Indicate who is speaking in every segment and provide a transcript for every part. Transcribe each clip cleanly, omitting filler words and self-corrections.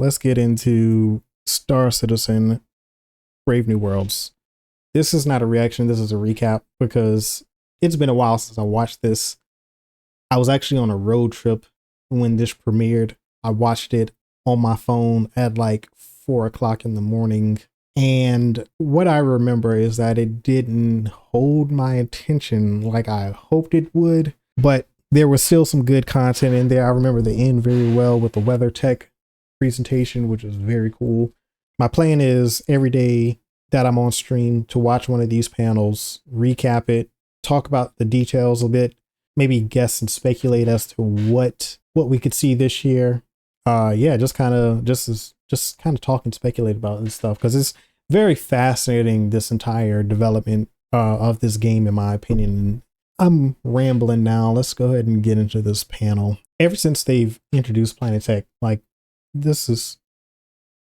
Speaker 1: let's get into Star Citizen Brave New Worlds. This is not a reaction, this is a recap because it's been a while since I watched this. I was actually on a road trip when this premiered. I watched it on my phone at like 4 o'clock in the morning. And what I remember is that it didn't hold my attention like I hoped it would, but there was still some good content in there. I remember the end very well with the weather tech presentation, which was very cool. My plan is every day that I'm on stream to watch one of these panels, recap it, talk about the details a bit, maybe guess and speculate as to what we could see this year. Yeah, just kind of talk and speculate about this stuff because it's very fascinating, this entire development of this game, in my opinion. I'm rambling now. Let's go ahead and get into this panel. Ever since they've introduced Planet Tech, like,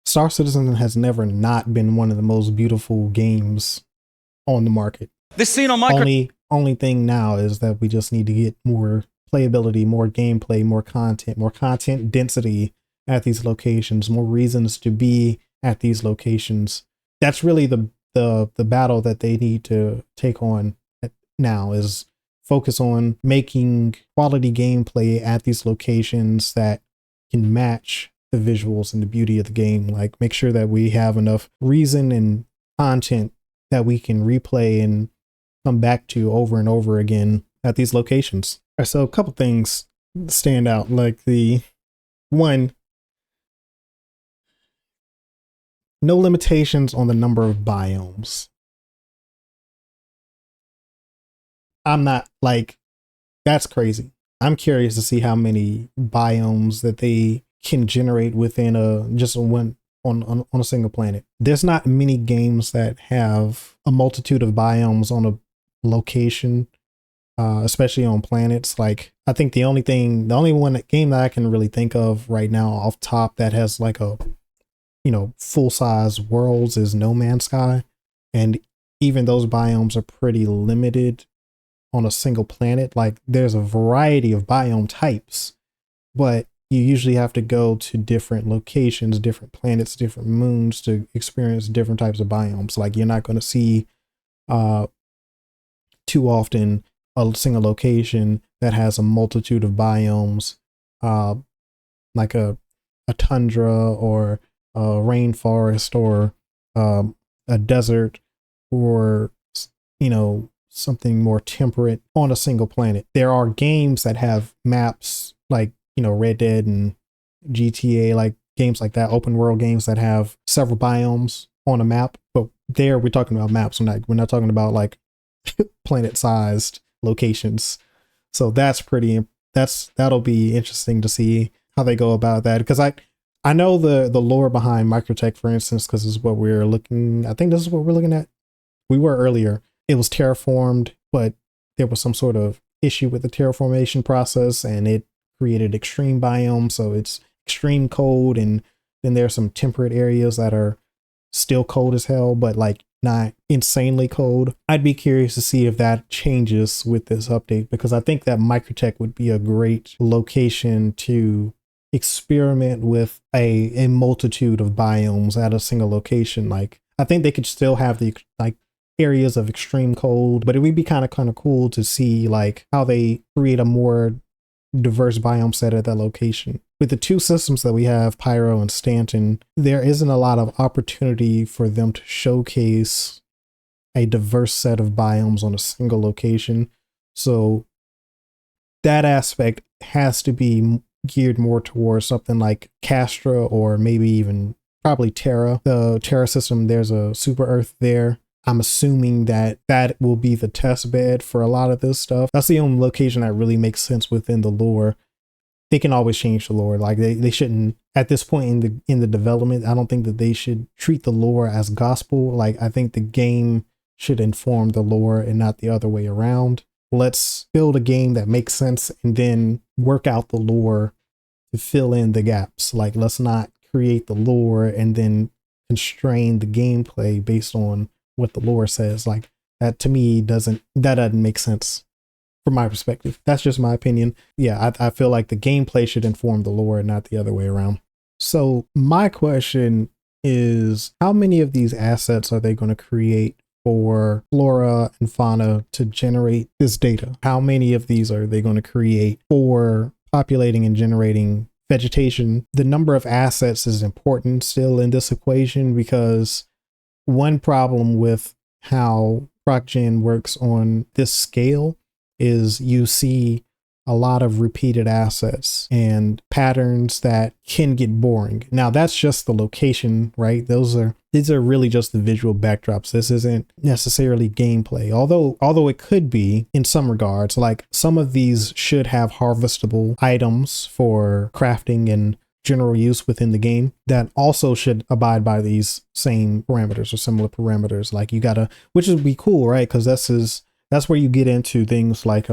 Speaker 1: Star Citizen has never not been one of the most beautiful games on the market.
Speaker 2: This scene on my
Speaker 1: only thing now is that we just need to get more playability, more gameplay, more content density at these locations, more reasons to be at these locations. That's really the battle that they need to take on now, is focus on making quality gameplay at these locations that can match the visuals and the beauty of the game. Like, make sure that we have enough reason and content that we can replay and come back to over and over again at these locations. So a couple things stand out, like the one, no limitations on the number of biomes. I'm not like, that's crazy. I'm curious to see how many biomes that they can generate within on a single planet. There's not many games that have a multitude of biomes on a location, especially on planets. Like, I think the only game that I can really think of right now off top that has like a, full-size worlds is No Man's Sky. And even those biomes are pretty limited on a single planet. Like, there's a variety of biome types, but you usually have to go to different locations, different planets, different moons to experience different types of biomes. Like, you're not going to see too often a single location that has a multitude of biomes, like a tundra or a rainforest or a desert, or something more temperate on a single planet. There are games that have maps like Red Dead and GTA, like games like that, open world games that have several biomes on a map. But there we're talking about maps. We're not talking about like planet sized locations. So that'll be interesting to see how they go about that, because I know the lore behind Microtech, for instance, because this is what we're looking. I think this is what we're looking at. We were earlier. It was terraformed, but there was some sort of issue with the terraformation process, and it created extreme biomes. So it's extreme cold, and then there's some temperate areas that are still cold as hell, but like not insanely cold. I'd be curious to see if that changes with this update, because I think that Microtech would be a great location to experiment with a multitude of biomes at a single location. Like, I think they could still have the areas of extreme cold, but it would be kind of cool to see like how they create a more diverse biome set at that location. With the two systems that we have, Pyro and Stanton, there isn't a lot of opportunity for them to showcase a diverse set of biomes on a single location. So that aspect has to be geared more towards something like Castra, or maybe even probably Terra. The Terra system, there's a super Earth there. I'm assuming that will be the test bed for a lot of this stuff. That's the only location that really makes sense within the lore. They can always change the lore. Like, they shouldn't, at this point in the development, I don't think that they should treat the lore as gospel. Like, I think the game should inform the lore and not the other way around. Let's build a game that makes sense and then work out the lore to fill in the gaps. Like, let's not create the lore and then constrain the gameplay based on what the lore says. Like, that to me doesn't make sense from my perspective. That's just my opinion. Yeah, I feel like the gameplay should inform the lore and not the other way around. So my question is, how many of these assets are they going to create for flora and fauna to generate this data? How many of these are they going to create for populating and generating vegetation? The number of assets is important still in this equation, because one problem with how ProcGen works on this scale is you see a lot of repeated assets and patterns that can get boring. Now that's just the location, right? These are really just the visual backdrops. This isn't necessarily gameplay. Although it could be in some regards, like some of these should have harvestable items for crafting and general use within the game that also should abide by these same parameters or similar parameters. Like you gotta, which would be cool, right? Because that's where you get into things like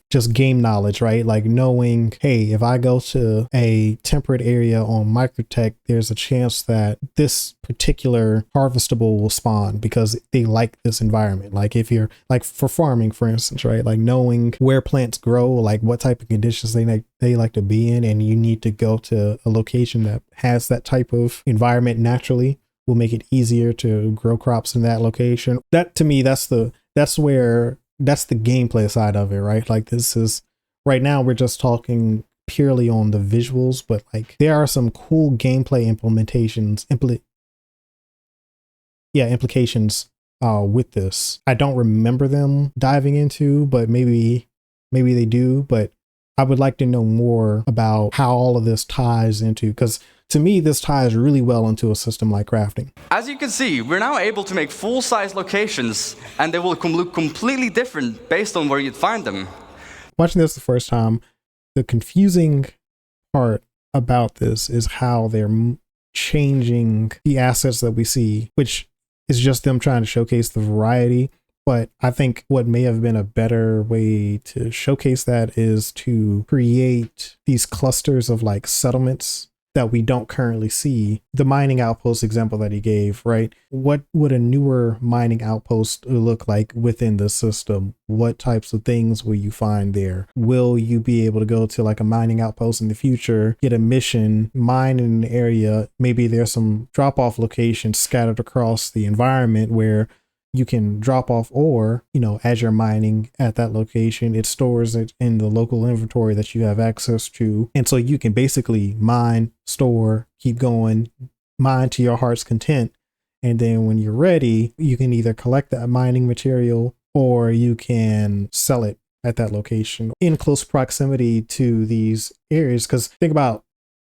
Speaker 1: just game knowledge, right? Like knowing, hey, if I go to a temperate area on Microtech, there's a chance that this particular harvestable will spawn because they like this environment. Like if you're like for farming, for instance, right? Like knowing where plants grow, like what type of conditions they like to be in, and you need to go to a location that has that type of environment naturally will make it easier to grow crops in that location. That to me, that's the gameplay side of it, right? Like this is right now we're just talking purely on the visuals, but like there are some cool gameplay implications with this. I don't remember them diving into, but maybe they do, but I would like to know more about how all of this ties into, because to me, this ties really well into a system like crafting.
Speaker 2: As you can see, we're now able to make full-size locations, and they will look completely different based on where you'd find them.
Speaker 1: Watching this the first time, the confusing part about this is how they're changing the assets that we see, which is just them trying to showcase the variety. But I think what may have been a better way to showcase that is to create these clusters of like settlements that we don't currently see. The mining outpost example that he gave, right? What would a newer mining outpost look like within the system? What types of things will you find there? Will you be able to go to like a mining outpost in the future, get a mission, mine in an area? Maybe there's some drop-off locations scattered across the environment where you can drop off ore, as you're mining at that location. It stores it in the local inventory that you have access to. And so you can basically mine, store, keep going, mine to your heart's content. And then when you're ready, you can either collect that mining material or you can sell it at that location in close proximity to these areas. Because think about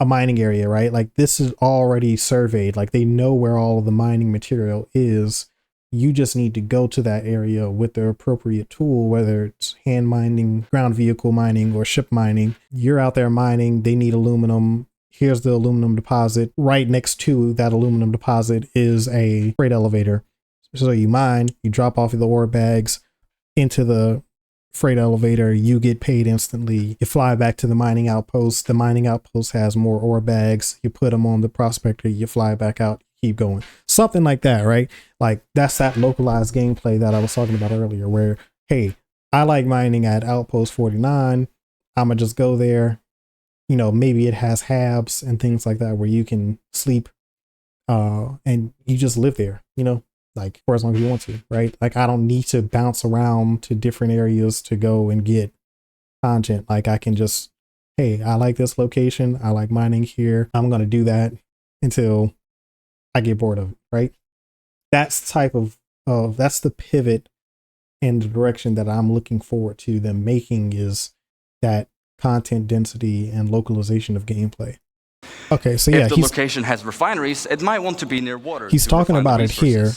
Speaker 1: a mining area, right? Like this is already surveyed. Like they know where all of the mining material is. You just need to go to that area with the appropriate tool, whether it's hand mining, ground vehicle mining, or ship mining. You're out there mining, they need aluminum. Here's the aluminum deposit. Right next to that aluminum deposit is a freight elevator. So you mine, you drop off the ore bags into the freight elevator, you get paid instantly. You fly back to the mining outpost. The mining outpost has more ore bags. You put them on the prospector, you fly back out, keep going. Something like that, right? Like that's that localized gameplay that I was talking about earlier where, hey, I like mining at Outpost 49. I'm gonna just go there. Maybe it has habs and things like that where you can sleep and you just live there, like for as long as you want to, right? Like I don't need to bounce around to different areas to go and get content. Like I can just, hey, I like this location. I like mining here. I'm gonna do that until I get bored of it, right? That's the type of that's the pivot and the direction that I'm looking forward to them making, is that content density and localization of gameplay. Okay, so yeah,
Speaker 2: if the location has refineries, it might want to be near water.
Speaker 1: He's talking about it here,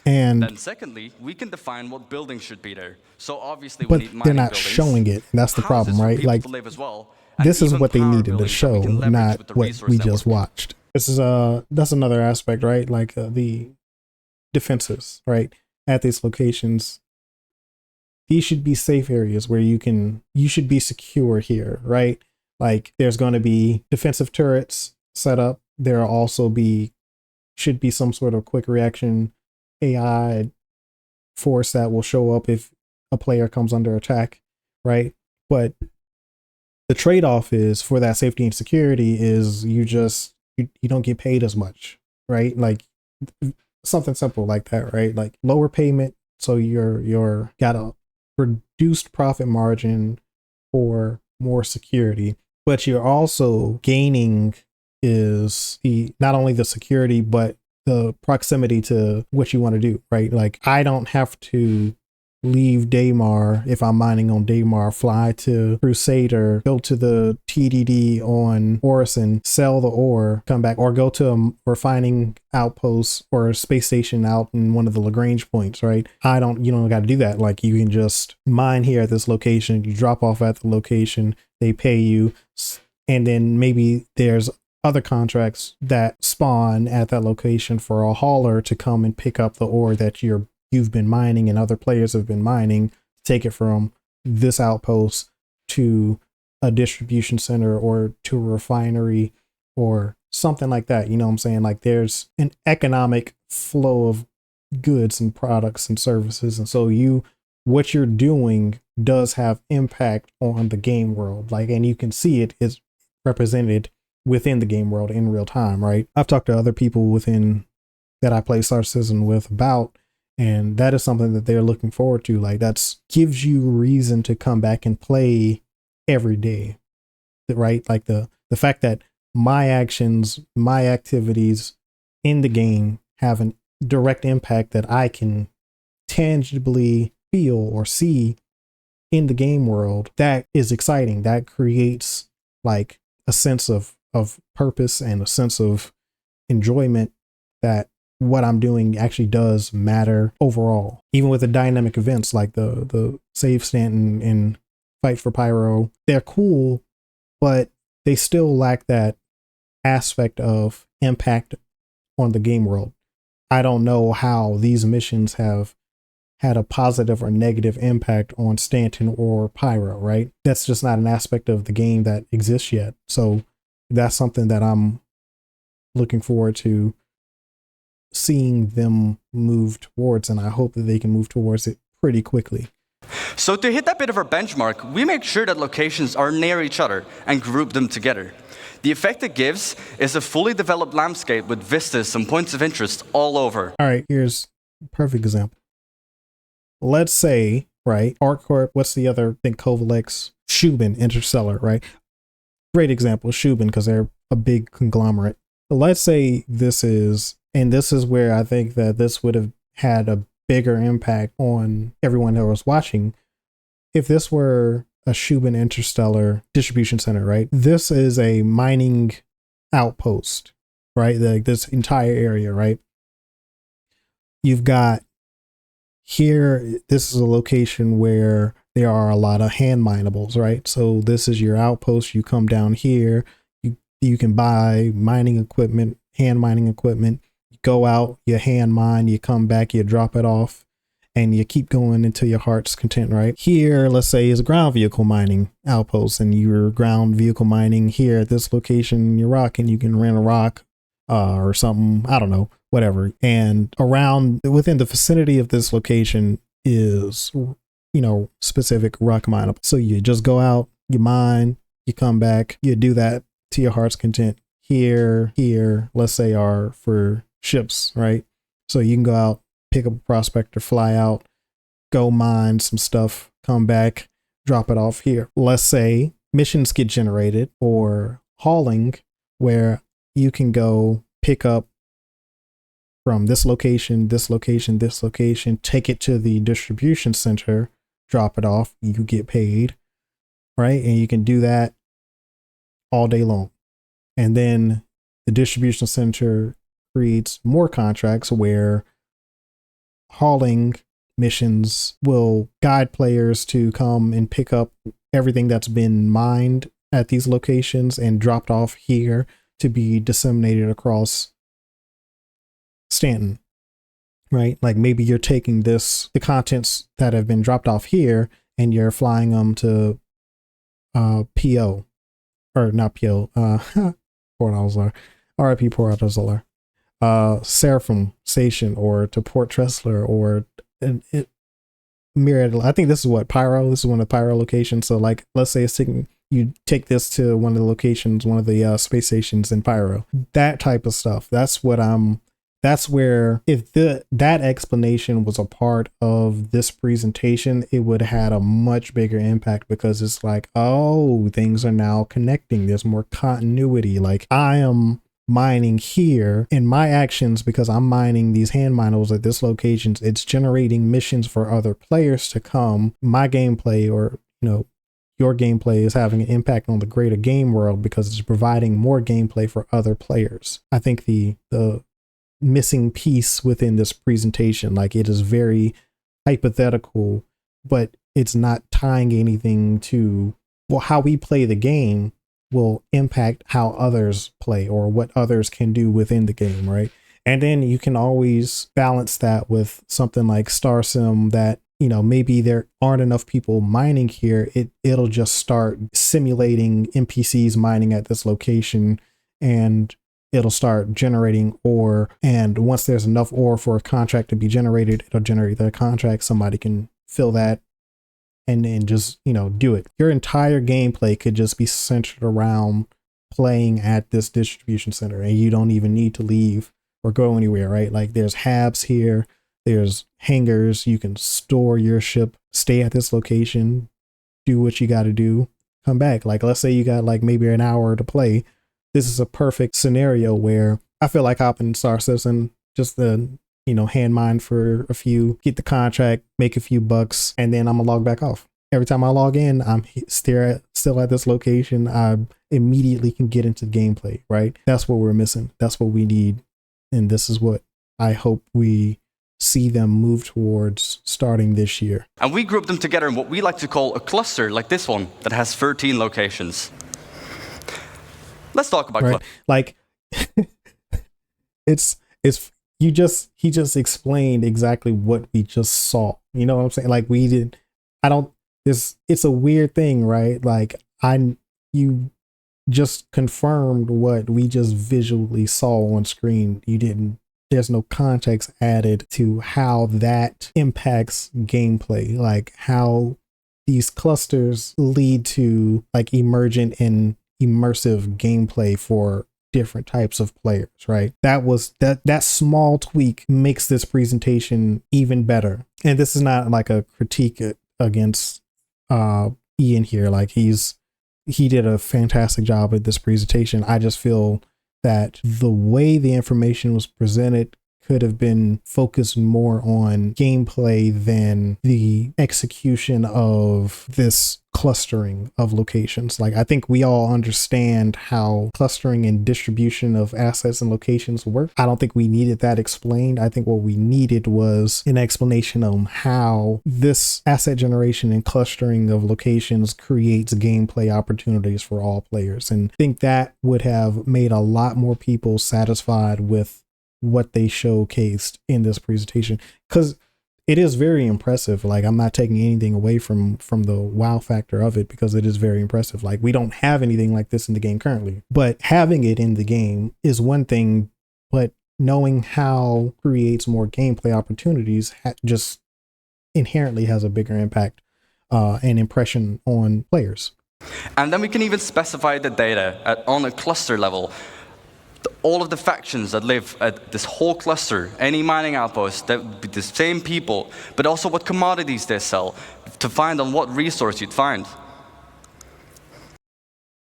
Speaker 1: and
Speaker 2: then secondly, we can define what buildings should be there. So obviously,
Speaker 1: but
Speaker 2: we need mining
Speaker 1: they're not
Speaker 2: buildings,
Speaker 1: showing it, and that's the problem, right? Like
Speaker 2: to live as well,
Speaker 1: this is what they needed to show, not what we just watched. This is that's another aspect, right? Like the defenses, right? At these locations, these should be safe areas where you should be secure here, right? Like there's going to be defensive turrets set up. There also should be some sort of quick reaction AI force that will show up if a player comes under attack, right? But the trade-off is for that safety and security is you just you don't get paid as much, right? Like something simple like that, right? Like lower payment, so you're got a reduced profit margin for more security, but you're also gaining is the not only the security but the proximity to what you want to do, right? Like I don't have to leave Daymar if I'm mining on Daymar, fly to Crusader, go to the TDD on Orison, sell the ore, come back, or go to a refining outpost or a space station out in one of the Lagrange points, right? You don't got to do that. Like you can just mine here at this location, you drop off at the location, they pay you, and then maybe there's other contracts that spawn at that location for a hauler to come and pick up the ore that you've been mining and other players have been mining, take it from this outpost to a distribution center or to a refinery or something like that. You know what I'm saying? Like there's an economic flow of goods and products and services. And so what you're doing does have impact on the game world. Like, and you can see it is represented within the game world in real time, right? I've talked to other people within that I play Star Citizen with about, and that is something that they're looking forward to. Like that's gives you reason to come back and play every day, right? Like the fact that my actions, my activities in the game have a direct impact that I can tangibly feel or see in the game world, that is exciting. That creates like a sense of purpose and a sense of enjoyment that what I'm doing actually does matter overall. Even with the dynamic events like the Save Stanton and Fight for Pyro, they're cool, but they still lack that aspect of impact on the game world. I don't know how these missions have had a positive or negative impact on Stanton or Pyro, right? That's just not an aspect of the game that exists yet. So that's something that I'm looking forward to seeing them move towards, and I hope that they can move towards it pretty quickly.
Speaker 2: So to hit that bit of our benchmark, we make sure that locations are near each other and group them together. The effect it gives is a fully developed landscape with vistas and points of interest all over.
Speaker 1: All right, here's a perfect example. Let's say, right, ArcCorp, what's the other thing, Kovalex, Shubin, Interstellar, right? Great example, Shubin, because they're a big conglomerate. Let's say this is where I think that this would have had a bigger impact on everyone that was watching. If this were a Shubin Interstellar distribution center, right? This is a mining outpost, right? Like this entire area, right? You've got here, this is a location where there are a lot of hand minables, right? So this is your outpost. You come down here, you can buy mining equipment, hand mining equipment. You go out, you hand mine, you come back, you drop it off, and you keep going until your heart's content, right? Here, let's say, is a ground vehicle mining outpost, and you're ground vehicle mining here at this location, you're rocking, you can rent a rock or something, I don't know, whatever. And around, within the vicinity of this location is, specific rock mineable. So you just go out, you mine, you come back, you do that to your heart's content. Here, let's say are for ships, right? So you can go out, pick up a prospector, fly out, go mine some stuff, come back, drop it off here. Let's say missions get generated for hauling where you can go pick up from this location, this location, this location, take it to the distribution center, drop it off, you get paid, right? And you can do that all day long. And then the distribution center creates more contracts where hauling missions will guide players to come and pick up everything that's been mined at these locations and dropped off here to be disseminated across Stanton, right? Like maybe you're taking the contents that have been dropped off here and you're flying them to PO, or not PO, Port Alzar, RIP Port Alzar, Seraphim Station, or to Port Tressler, or myriad. I think this is what Pyro. This is one of the Pyro locations. So like, let's say it's taking you take this to one of the locations, one of the space stations in Pyro. That type of stuff. That's where if that explanation was a part of this presentation, it would have had a much bigger impact, because it's like, oh, things are now connecting. There's more continuity. Like, I am mining here in my actions because I'm mining these hand miners at this location. It's generating missions for other players to come. My gameplay, or your gameplay, is having an impact on the greater game world because it's providing more gameplay for other players. I think the missing piece within this presentation, like, it is very hypothetical, but it's not tying anything to, well, how we play the game will impact how others play or what others can do within the game, right? And then you can always balance that with something like Star Sim that, maybe there aren't enough people mining here. It'll just start simulating NPCs mining at this location, and it'll start generating ore. And once there's enough ore for a contract to be generated, it'll generate the contract. Somebody can fill that and then just, do it. Your entire gameplay could just be centered around playing at this distribution center, and you don't even need to leave or go anywhere, right? Like, there's habs here, there's hangars, you can store your ship, stay at this location, do what you got to do, come back. Like, let's say you got like maybe an hour to play. This is a perfect scenario where I feel like hopping Star Citizen, just the, hand mine for a few, get the contract, make a few bucks, and then I'm gonna log back off. Every time I log in, I'm still at this location. I immediately can get into gameplay, right? That's what we're missing. That's what we need. And this is what I hope we see them move towards starting this year.
Speaker 2: And we group them together in what we like to call a cluster, like this one that has 13 locations. Let's talk about
Speaker 1: right. Like, he just explained exactly what we just saw. You know what I'm saying? Like, it's a weird thing, right? Like, you just confirmed what we just visually saw on screen. There's no context added to how that impacts gameplay, like how these clusters lead to like emergent and immersive gameplay for different types of players, right? That small tweak makes this presentation even better. And this is not like a critique against Ian here. Like, he did a fantastic job at this presentation. I just feel that the way the information was presented could have been focused more on gameplay than the execution of this clustering of locations. Like, I think we all understand how clustering and distribution of assets and locations work. I don't think we needed that explained. I think what we needed was an explanation on how this asset generation and clustering of locations creates gameplay opportunities for all players. And I think that would have made a lot more people satisfied with what they showcased in this presentation, because it is very impressive. Like, I'm not taking anything away from the wow factor of it, because it is very impressive. Like, we don't have anything like this in the game currently, but having it in the game is one thing, but knowing how creates more gameplay opportunities just inherently has a bigger impact and impression on players.
Speaker 2: And then we can even specify the data on a cluster level. All of the factions that live at this whole cluster, any mining outpost, that would be the same people, but also what commodities they sell, to find on what resource you'd find.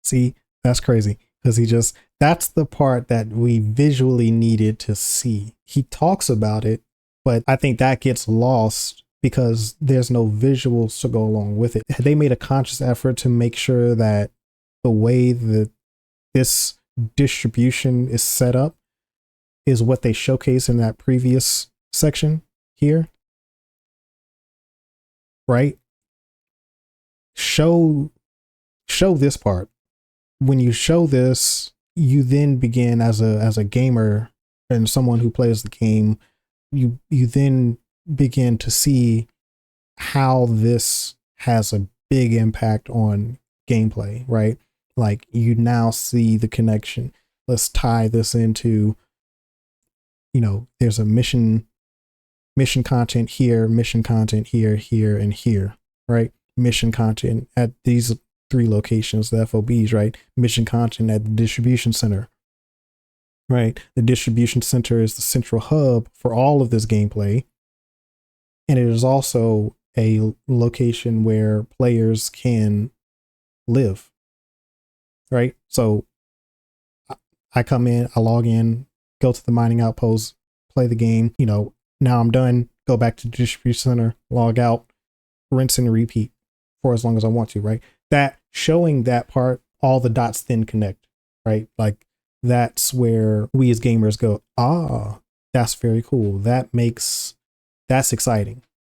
Speaker 1: See, that's crazy, because that's the part that we visually needed to see. He talks about it, but I think that gets lost because there's no visuals to go along with it. They made a conscious effort to make sure that the way that this distribution is set up is what they showcase in that previous section here, right? Show this part. When you show this, you then begin as a gamer and someone who plays the game, you then begin to see how this has a big impact on gameplay, right? Like, you now see the connection. Let's tie this into, there's a mission content here, mission content here, here, and here, right? Mission content at these three locations, the FOBs, right? Mission content at the distribution center, right? The distribution center is the central hub for all of this gameplay. And it is also a location where players can live, right? So I come in, I log in, go to the mining outpost, play the game. Now I'm done, go back to the distribution center, log out, rinse and repeat for as long as I want to, right? That showing that part, all the dots then connect, right? Like that's where we as gamers go, that's very cool. That's exciting.